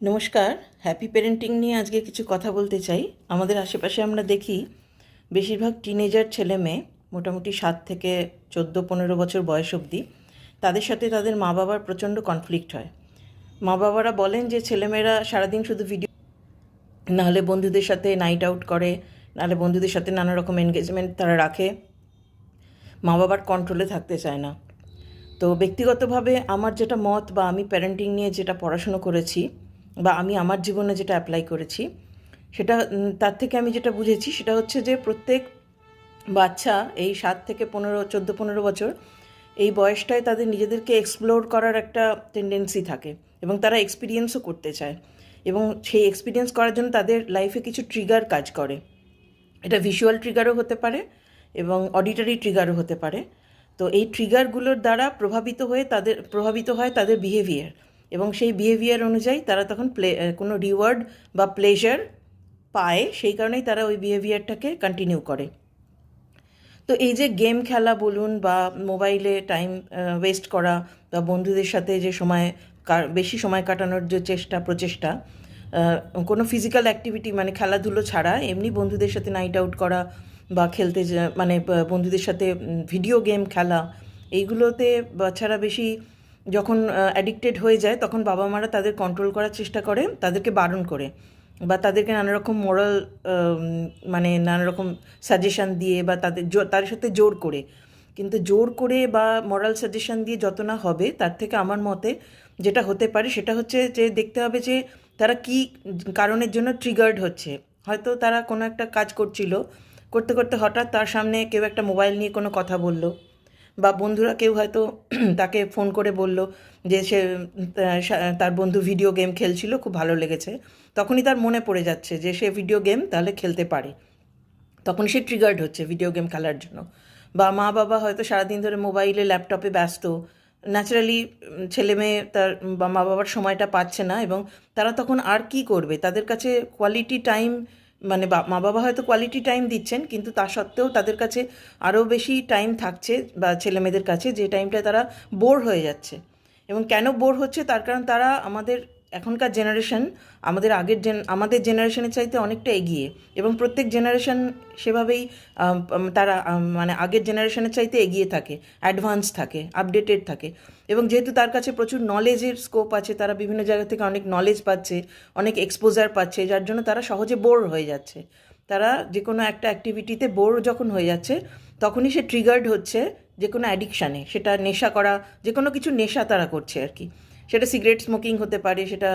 নমস্কার। Happy parenting নিয়ে আজকে কিছু কথা বলতে চাই। আমাদের আশেপাশে আমরা দেখি বেশিরভাগ টিনেজার ছেলে মেয়ে মোটামুটি 7 থেকে 14-15 বছর বয়স অবধি তাদের সাথে তাদের মা বাবার প্রচণ্ড কনফ্লিক্ট হয়। মা বাবারা বলেন যে ছেলেমেয়েরা সারাদিন শুধু ভিডিও, নাহলে বন্ধুদের সাথে নাইট আউট করে, নাহলে বন্ধুদের সাথে নানা রকম এনগেজমেন্ট তারা রাখে, মা বাবার কন্ট্রোলে থাকতে চায় না। তো ব্যক্তিগতভাবে আমার যেটা মত বা আমি প্যারেন্টিং নিয়ে যেটা পড়াশুনো করেছি বা আমি আমার জীবনে যেটা অ্যাপ্লাই করেছি সেটা তার থেকে আমি যেটা বুঝেছি সেটা হচ্ছে যে প্রত্যেক বাচ্চা এই 7 থেকে 14-15 বছর এই বয়সটায় তাদের নিজেদেরকে এক্সপ্লোর করার একটা টেন্ডেন্সি থাকে এবং তারা এক্সপিরিয়েন্সও করতে চায় এবং সেই এক্সপিরিয়েন্স করার জন্য তাদের লাইফে কিছু ট্রিগার কাজ করে। এটা ভিজুয়াল ট্রিগারও হতে পারে এবং অডিটরি ট্রিগারও হতে পারে। তো এই ট্রিগারগুলোর দ্বারা প্রভাবিত হয় তাদের বিহেভিয়ার এবং সেই বিহেভিয়ার অনুযায়ী তারা তখন কোনো রিওয়ার্ড বা প্লেজার পায়, সেই কারণেই তারা ওই বিহেভিয়ারটাকে কন্টিনিউ করে। তো এই যে গেম খেলা বলুন বা মোবাইলে টাইম ওয়েস্ট করা বা বন্ধুদের সাথে যে বেশি সময় কাটানোর যে প্রচেষ্টা, কোনো ফিজিক্যাল অ্যাক্টিভিটি মানে খেলাধুলো ছাড়া এমনি বন্ধুদের সাথে নাইট আউট করা বা বন্ধুদের সাথে ভিডিও গেম খেলা, এইগুলোতে বাচ্চারা বেশি যখন অ্যাডিক্টেড হয়ে যায় তখন বাবা মারা তাদের কন্ট্রোল করার চেষ্টা করে, তাদেরকে বারণ করে বা তাদেরকে নানা রকম মোরাল নানা রকম সাজেশান দিয়ে বা তাদের সাথে জোর করে। কিন্তু জোর করে বা মোরাল সাজেশান দিয়ে যত না হবে, তার থেকে আমার মতে যেটা হতে পারে সেটা হচ্ছে যে দেখতে হবে যে তারা কী কারণের জন্য ট্রিগার্ড হচ্ছে। হয়তো তারা কোনো একটা কাজ করতে করতে হঠাৎ তার সামনে কেউ একটা মোবাইল নিয়ে কোনো কথা বলল বা বন্ধুরা কেউ হয়তো তাকে ফোন করে বলল যে তার বন্ধু ভিডিও গেম খেলছিল, খুব ভালো লেগেছে, তখনই তার মনে পড়ে যাচ্ছে যে সে ভিডিও গেম তাহলে খেলতে পারে, তখন সে ট্রিগার্ড হচ্ছে ভিডিও গেম খেলার জন্য। বা মা বাবা হয়তো সারাদিন ধরে মোবাইলে ল্যাপটপে ব্যস্ত, ন্যাচারালি ছেলে মেয়ে তার বা মা বাবার সময়টা পাচ্ছে না এবং তারা তখন আর কি করবে, তাদের কাছে কোয়ালিটি টাইম মা বাবা হয়তো কোয়ালিটি টাইম দিচ্ছেন কিন্তু তা সত্ত্বেও তাদের কাছে আরও বেশি টাইম থাকছে বা ছেলে মেয়েদের কাছে যে টাইমটায় তারা বোর হয়ে যাচ্ছে। এবং কেন বোর হচ্ছে তার কারণ তারা এখনকার জেনারেশন আমাদের জেনারেশনের চাইতে অনেকটা এগিয়ে এবং প্রত্যেক জেনারেশন সেভাবেই তারা আগের জেনারেশনের চাইতে এগিয়ে থাকে, অ্যাডভান্স থাকে, আপডেটেড থাকে এবং যেহেতু তার কাছে প্রচুর নলেজের স্কোপ আছে, তারা বিভিন্ন জায়গা থেকে অনেক নলেজ পাচ্ছে, অনেক এক্সপোজার পাচ্ছে, যার জন্য তারা সহজে বোর হয়ে যাচ্ছে। তারা যে কোনো একটা অ্যাক্টিভিটিতে বোর যখন হয়ে যাচ্ছে তখনই সে ট্রিগার্ড হচ্ছে যে কোনো অ্যাডিকশানে, সেটা নেশা করা, যে কোনো কিছু নেশা তারা করছে আর কি। সেটা সিগারেট স্মোকিং হতে পারে, সেটা